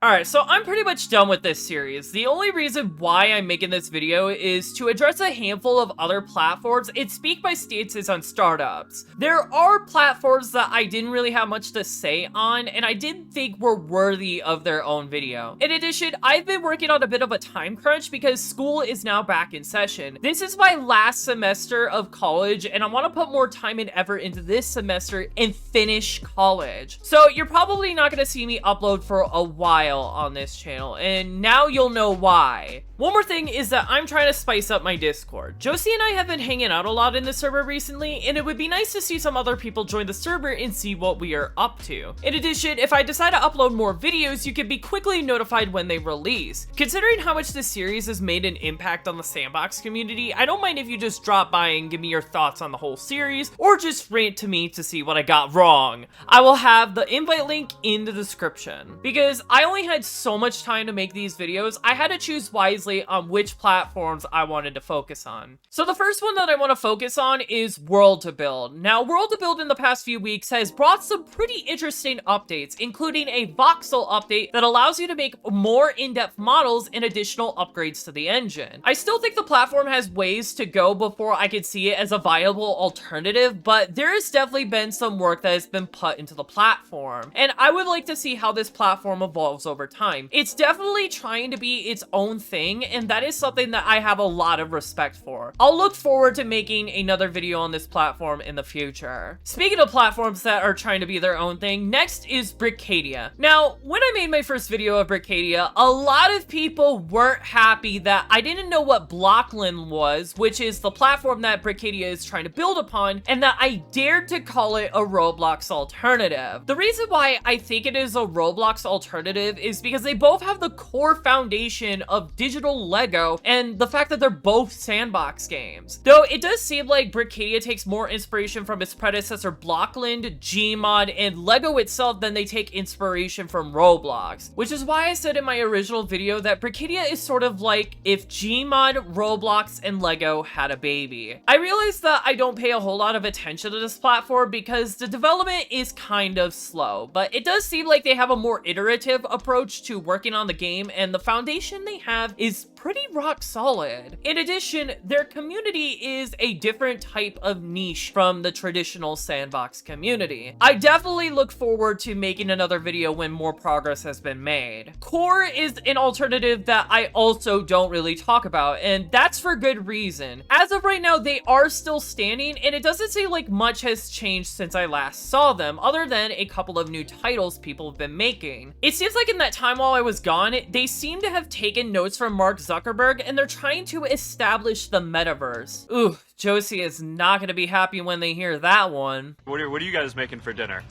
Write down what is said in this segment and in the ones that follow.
Alright, so I'm pretty much done with this series. The only reason why I'm making this video is to address a handful of other platforms and speak my stances on startups. There are platforms that I didn't really have much to say on, and I didn't think were worthy of their own video. In addition, I've been working on a bit of a time crunch because school is now back in session. This is my last semester of college, and I want to put more time and effort into this semester and finish college. So you're probably not going to see me upload for a while on this channel, and now you'll know why. One more thing is that I'm trying to spice up my Discord. Josie and I have been hanging out a lot in the server recently, and it would be nice to see some other people join the server and see what we are up to. In addition, if I decide to upload more videos, you can be quickly notified when they release. Considering how much this series has made an impact on the Sandbox community, I don't mind if you just drop by and give me your thoughts on the whole series, or just rant to me to see what I got wrong. I will have the invite link in the description. Because I only had so much time to make these videos, I had to choose wisely on which platforms I wanted to focus on. So the first one that I want to focus on is World to Build. Now, World to Build in the past few weeks has brought some pretty interesting updates, including a voxel update that allows you to make more in-depth models and additional upgrades to the engine. I still think the platform has ways to go before I could see it as a viable alternative, but there has definitely been some work that has been put into the platform, and I would like to see how this platform evolves over time. It's definitely trying to be its own thing, and that is something that I have a lot of respect for. I'll look forward to making another video on this platform in the future. Speaking of platforms that are trying to be their own thing, next is Brickadia. Now, when I made my first video of Brickadia, a lot of people weren't happy that I didn't know what Blockland was, which is the platform that Brickadia is trying to build upon, and that I dared to call it a Roblox alternative. The reason why I think it is a Roblox alternative is because they both have the core foundation of digital Lego and the fact that they're both sandbox games. Though it does seem like Brickadia takes more inspiration from its predecessor Blockland, Gmod, and Lego itself than they take inspiration from Roblox, which is why I said in my original video that Brickadia is sort of like if Gmod, Roblox, and Lego had a baby. I realize that I don't pay a whole lot of attention to this platform because the development is kind of slow, but it does seem like they have a more iterative approach to working on the game, and the foundation they have is pretty rock solid. In addition, their community is a different type of niche from the traditional sandbox community. I definitely look forward to making another video when more progress has been made. Core is an alternative that I also don't really talk about, and that's for good reason. As of right now, they are still standing, and it doesn't seem like much has changed since I last saw them, other than a couple of new titles people have been making. It seems like in that time while I was gone, they seem to have taken notes from Mark Zuckerberg, and they're trying to establish the metaverse. Ooh, Josie is not gonna be happy when they hear that one. What are you guys making for dinner?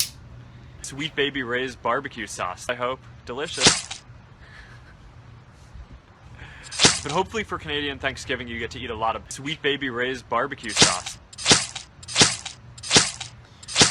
Sweet Baby Ray's barbecue sauce, I hope. Delicious. But hopefully for Canadian Thanksgiving you get to eat a lot of Sweet Baby Ray's barbecue sauce.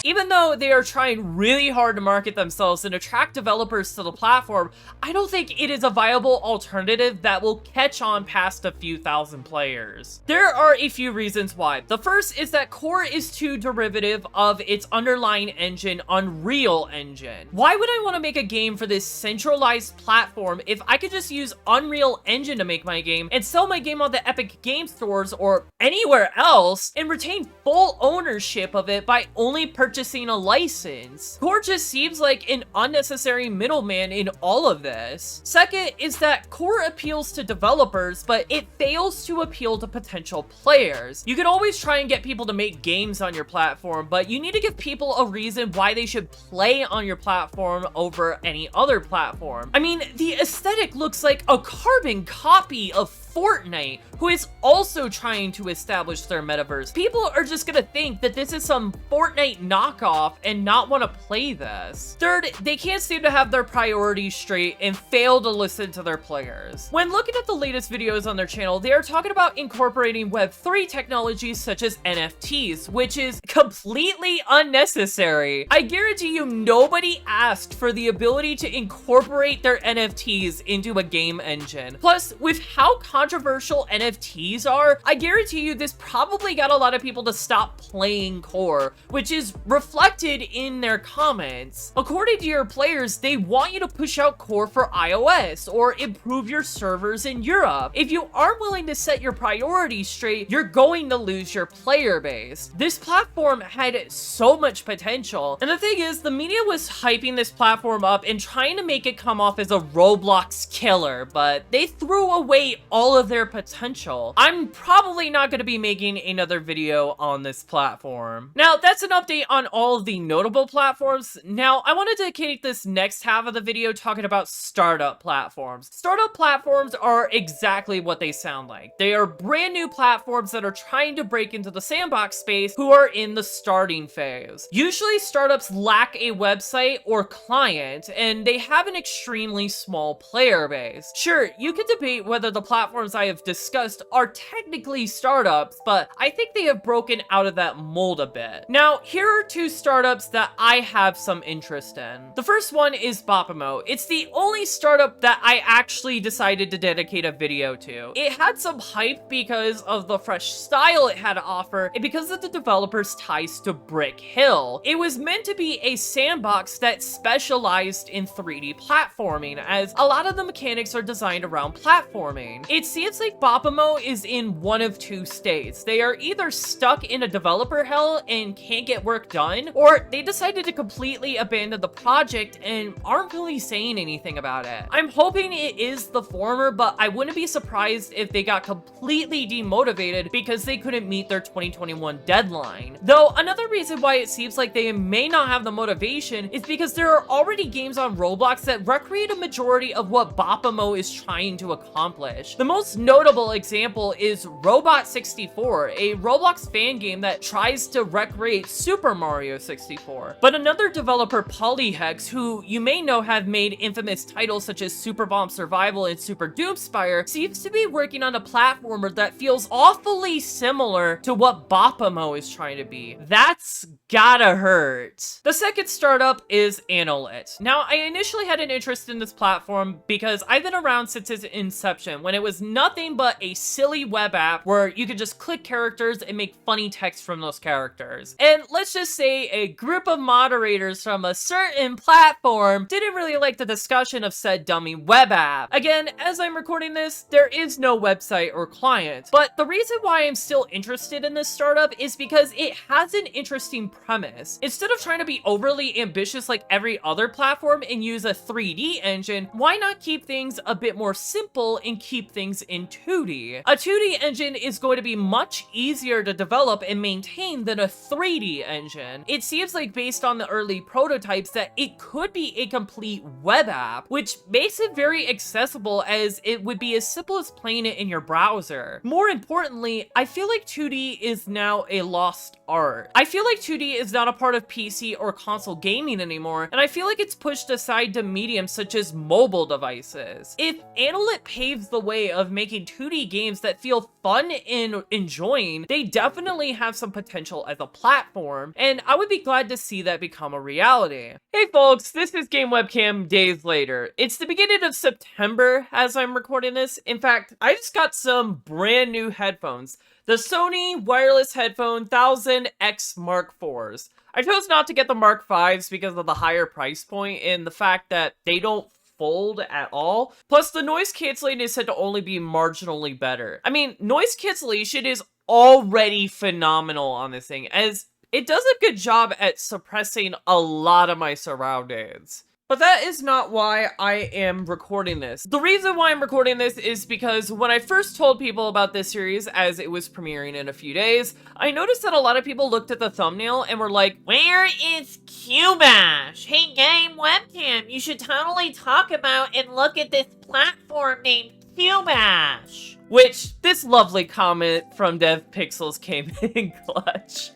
Even though they are trying really hard to market themselves and attract developers to the platform, I don't think it is a viable alternative that will catch on past a few thousand players. There are a few reasons why. The first is that Core is too derivative of its underlying engine, Unreal Engine. Why would I want to make a game for this centralized platform if I could just use Unreal Engine to make my game and sell my game on the Epic Game Stores or anywhere else and retain full ownership of it by only purchasing a license? Core just seems like an unnecessary middleman in all of this. Second is that Core appeals to developers, but it fails to appeal to potential players. You can always try and get people to make games on your platform, but you need to give people a reason why they should play on your platform over any other platform. I mean, the aesthetic looks like a carbon copy of Fortnite, who is also trying to establish their metaverse. People are just gonna think that this is some Fortnite knockoff and not want to play this. Third, they can't seem to have their priorities straight and fail to listen to their players. When looking at the latest videos on their channel, they are talking about incorporating Web3 technologies such as NFTs, which is completely unnecessary. I guarantee you nobody asked for the ability to incorporate their NFTs into a game engine. Plus, with how controversial NFTs are, I guarantee you this probably got a lot of people to stop playing Core, which is reflected in their comments. According to your players, they want you to push out core for iOS or improve your servers in Europe. If you aren't willing to set your priorities straight, you're going to lose your player base. This platform had so much potential, and the thing is, the media was hyping this platform up and trying to make it come off as a Roblox killer, but they threw away all of their potential. I'm probably not going to be making another video on this platform. Now, that's an update on all of the notable platforms. Now, I want to dedicate this next half of the video talking about startup platforms. Startup platforms are exactly what they sound like. They are brand new platforms that are trying to break into the sandbox space who are in the starting phase. Usually, startups lack a website or client, and they have an extremely small player base. Sure, you can debate whether the platforms I have discussed are technically startups, but I think they have broken out of that mold a bit. Now, here are two startups that I have some interest in. The first one is Bopimo. It's the only startup that I actually decided to dedicate a video to. It had some hype because of the fresh style it had to offer, and because of the developer's ties to Brick Hill. It was meant to be a sandbox that specialized in 3D platforming, as a lot of the mechanics are designed around platforming. It seems like Bopimo is in one of two states. They are either stuck in a developer hell and can't get work done, or they decided to completely abandon the project and aren't really saying anything about it. I'm hoping it is the former, but I wouldn't be surprised if they got completely demotivated because they couldn't meet their 2021 deadline. Though another reason why it seems like they may not have the motivation is because there are already games on Roblox that recreate a majority of what Bopimo is trying to accomplish. The most notable example is Robot 64, a Roblox fan game that tries to recreate Super Mario 64. But another developer, Polyhex, who you may know have made infamous titles such as Super Bomb Survival and Super Doomspire, seems to be working on a platformer that feels awfully similar to what Bopimo is trying to be. That's gotta hurt. The second startup is Anolet. Now, I initially had an interest in this platform because I've been around since its inception, when it was nothing but a silly web app where you could just click characters and make funny text from those characters. And let's just say a group of moderators from a certain platform didn't really like the discussion of said dummy web app. Again, as I'm recording this, there is no website or client, but the reason why I'm still interested in this startup is because it has an interesting premise. Instead of trying to be overly ambitious like every other platform and use a 3D engine, why not keep things a bit more simple and keep things in 2D? A 2D engine is going to be much easier to develop and maintain than a 3D engine. It seems like based on the early prototypes that it could be a complete web app, which makes it very accessible as it would be as simple as playing it in your browser. More importantly, I feel like 2D is now a lost art. I feel like 2D is not a part of PC or console gaming anymore, and I feel like it's pushed aside to mediums such as mobile devices. If Anolet paves the way of making 2D games that feel fun and enjoying, they definitely have some potential as a platform, and I would be glad to see that become a reality. Hey folks, this is Game Webcam days later. It's the beginning of September as I'm recording this. In fact, I just got some brand new headphones. The Sony wireless headphone 1000X Mark IVs. I chose not to get the Mark Vs because of the higher price point and the fact that they don't fold at all. Plus, the noise canceling is said to only be marginally better. I mean, noise cancellation is already phenomenal on this thing, as it does a good job at suppressing a lot of my surroundings. But that is not why I am recording this. The reason why I'm recording this is because when I first told people about this series as it was premiering in a few days, I noticed that a lot of people looked at the thumbnail and were like, "Where is Cubash? Hey Game Webcam, you should totally talk about and look at this platform named Cubash." Which, this lovely comment from Dev Pixels came in clutch.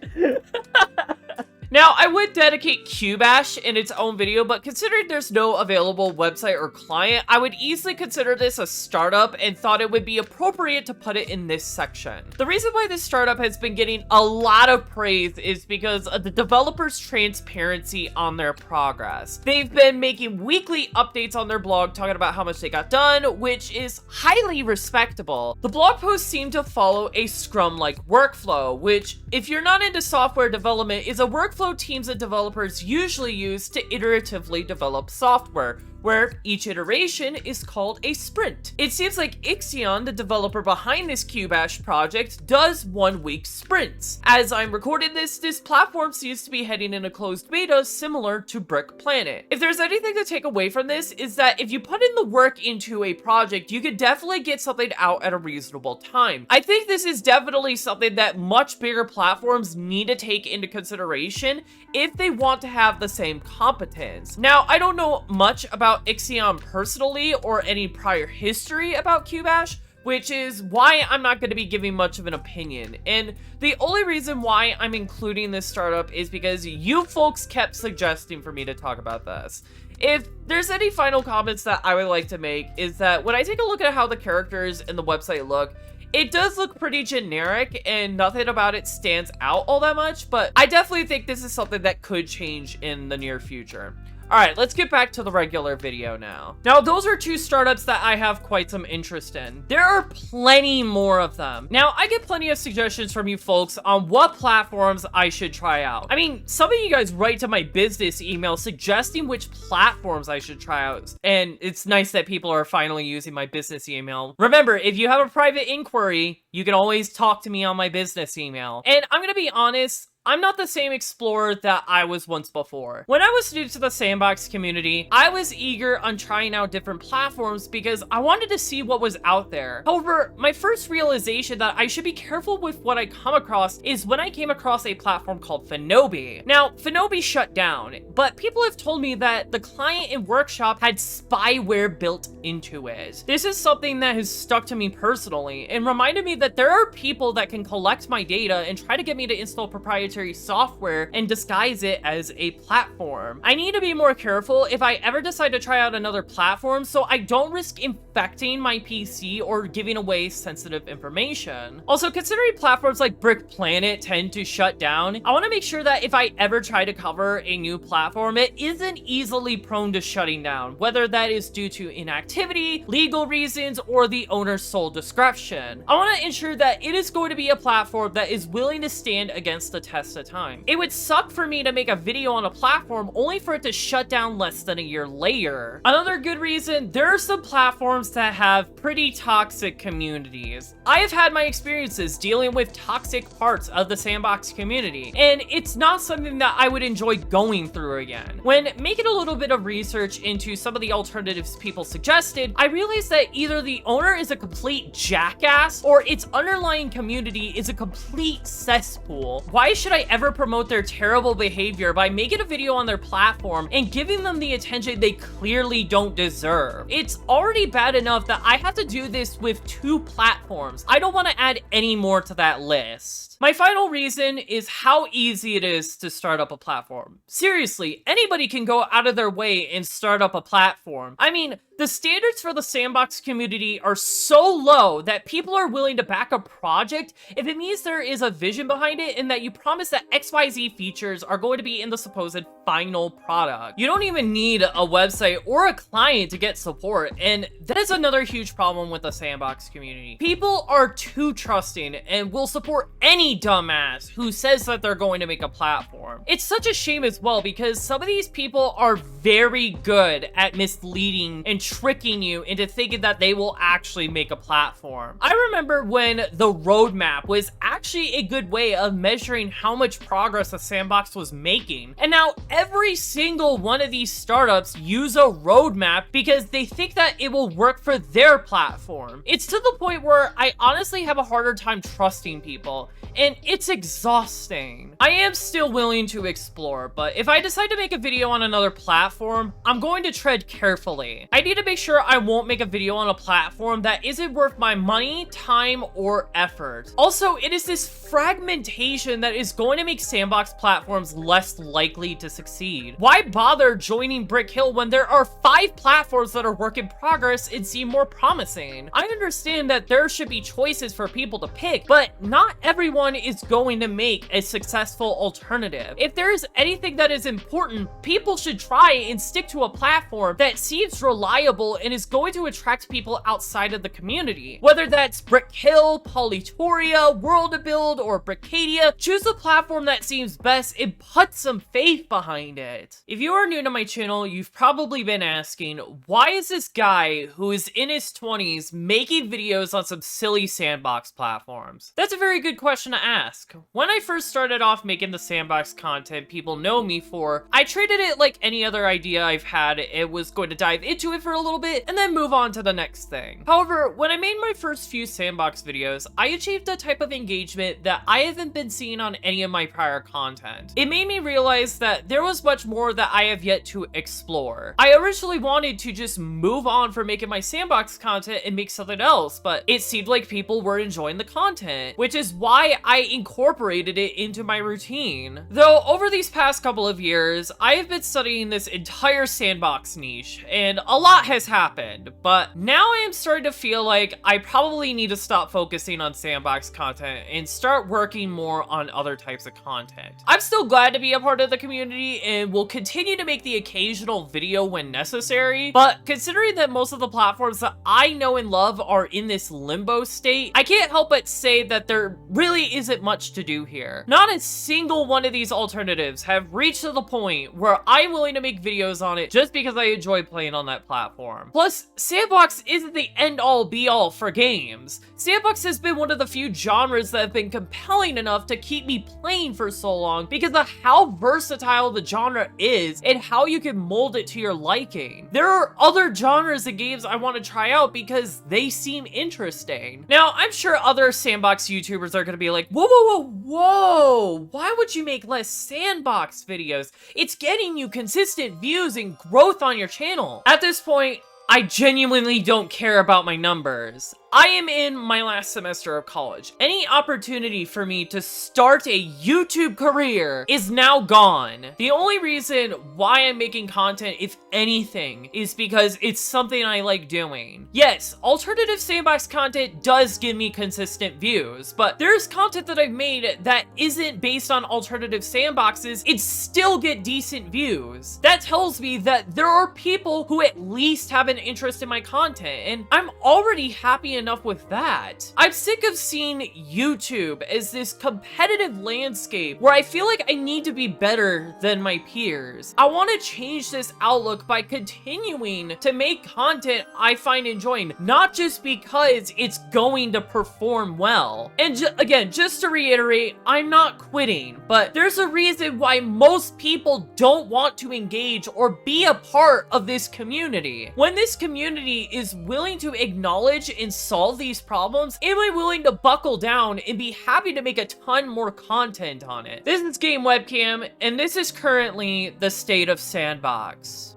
Now, I would dedicate Cubash in its own video, but considering there's no available website or client, I would easily consider this a startup and thought it would be appropriate to put it in this section. The reason why this startup has been getting a lot of praise is because of the developers' transparency on their progress. They've been making weekly updates on their blog talking about how much they got done, which is highly respectable. The blog posts seem to follow a Scrum-like workflow, which, if you're not into software development, is a workflow workflow teams of developers usually use to iteratively develop software, where each iteration is called a sprint. It seems like Ixion, the developer behind this Cubash project, does 1-week sprints. As I'm recording this platform seems to be heading in a closed beta similar to Brick Planet. If there's anything to take away from this, is that if you put in the work into a project, you could definitely get something out at a reasonable time. I think this is definitely something that much bigger platforms need to take into consideration if they want to have the same competence. Now, I don't know much about Ixion personally or any prior history about Cubash, which is why I'm not going to be giving much of an opinion. And the only reason why I'm including this startup is because you folks kept suggesting for me to talk about this. If there's any final comments that I would like to make, is that when I take a look at how the characters in the website look, it does look pretty generic and nothing about it stands out all that much, but I definitely think this is something that could change in the near future. Alright, let's get back to the regular video now. Now, those are 2 startups that I have quite some interest in. There are plenty more of them. Now, I get plenty of suggestions from you folks on what platforms I should try out. I mean, some of you guys write to my business email suggesting which platforms I should try out, and it's nice that people are finally using my business email. Remember, if you have a private inquiry, you can always talk to me on my business email. And I'm gonna be honest, I'm not the same explorer that I was once before. When I was new to the sandbox community, I was eager on trying out different platforms because I wanted to see what was out there. However, my first realization that I should be careful with what I come across is when I came across a platform called Finobi. Now, Finobi shut down, but people have told me that the client and workshop had spyware built into it. This is something that has stuck to me personally and reminded me that there are people that can collect my data and try to get me to install proprietary software and disguise it as a platform. I need to be more careful if I ever decide to try out another platform so I don't risk infecting my PC or giving away sensitive information. Also, considering platforms like Brick Planet tend to shut down, I want to make sure that if I ever try to cover a new platform, it isn't easily prone to shutting down, whether that is due to inactivity, legal reasons, or the owner's sole discretion. I want to ensure that it is going to be a platform that is willing to stand against the test of time. It would suck for me to make a video on a platform only for it to shut down less than a year later. Another good reason, there are some platforms that have pretty toxic communities. I have had my experiences dealing with toxic parts of the sandbox community, and it's not something that I would enjoy going through again. When making a little bit of research into some of the alternatives people suggested, I realized that either the owner is a complete jackass or its underlying community is a complete cesspool. Why should I ever promote their terrible behavior by making a video on their platform and giving them the attention they clearly don't deserve? It's already bad enough that I have to do this with 2 platforms. I don't want to add any more to that list. My final reason is how easy it is to start up a platform. Seriously, anybody can go out of their way and start up a platform. I mean, the standards for the sandbox community are so low that people are willing to back a project if it means there is a vision behind it and that you promise that XYZ features are going to be in the supposed final product. You don't even need a website or a client to get support, and that is another huge problem with the sandbox community. People are too trusting and will support any dumbass who says that they're going to make a platform. It's such a shame as well because some of these people are very good at misleading and tricking you into thinking that they will actually make a platform. I remember when the roadmap was actually a good way of measuring how much progress a sandbox was making. And now every single one of these startups use a roadmap because they think that it will work for their platform. It's to the point where I honestly have a harder time trusting people, and it's exhausting. I am still willing to explore, but if I decide to make a video on another platform, I'm going to tread carefully. I need to make sure I won't make a video on a platform that isn't worth my money, time, or effort. Also, it is this fragmentation that is going to make sandbox platforms less likely to succeed. succeed. Why bother joining Brick Hill when there are 5 platforms that are work in progress and seem more promising? I understand that there should be choices for people to pick, but not everyone is going to make a successful alternative. If there is anything that is important, people should try and stick to a platform that seems reliable and is going to attract people outside of the community. Whether that's Brick Hill, Polytoria, World to Build, or Brickadia, choose a platform that seems best and put some faith behind it. If you are new to my channel, you've probably been asking, why is this guy who is in his 20s making videos on some silly sandbox platforms? That's a very good question to ask. When I first started off making the sandbox content people know me for, I treated it like any other idea I've had. It was going to dive into it for a little bit and then move on to the next thing. However, when I made my first few sandbox videos, I achieved a type of engagement that I haven't been seeing on any of my prior content. It made me realize that there was much more that I have yet to explore. I originally wanted to just move on from making my sandbox content and make something else, but it seemed like people were enjoying the content, which is why I incorporated it into my routine. Though over these past couple of years, I have been studying this entire sandbox niche, and a lot has happened, but now I am starting to feel like I probably need to stop focusing on sandbox content and start working more on other types of content. I'm still glad to be a part of the community and will continue to make the occasional video when necessary, but considering that most of the platforms that I know and love are in this limbo state, I can't help but say that there really isn't much to do here. Not a single one of these alternatives have reached to the point where I'm willing to make videos on it just because I enjoy playing on that platform. Plus, sandbox isn't the end-all be-all for games. Sandbox has been one of the few genres that have been compelling enough to keep me playing for so long because of how versatile the genre is and how you can mold it to your liking. There are other genres of games I want to try out because they seem interesting. Now, I'm sure other sandbox YouTubers are going to be like, whoa, whoa, whoa, whoa, why would you make less sandbox videos? It's getting you consistent views and growth on your channel. At this point, I genuinely don't care about my numbers. I am in my last semester of college. Any opportunity for me to start a YouTube career is now gone. The only reason why I'm making content, if anything, is because it's something I like doing. Yes, alternative sandbox content does give me consistent views, but there's content that I've made that isn't based on alternative sandboxes and still get decent views. That tells me that there are people who at least have an interest in my content, and I'm already happy enough with that. I'm sick of seeing YouTube as this competitive landscape where I feel like I need to be better than my peers. I want to change this outlook by continuing to make content I find enjoying, not just because it's going to perform well. And again, just to reiterate, I'm not quitting, but there's a reason why most people don't want to engage or be a part of this community. When this community is willing to acknowledge and solve these problems, am I willing to buckle down and be happy to make a ton more content on it? This is Game Webcam, and this is currently the state of Sandbox.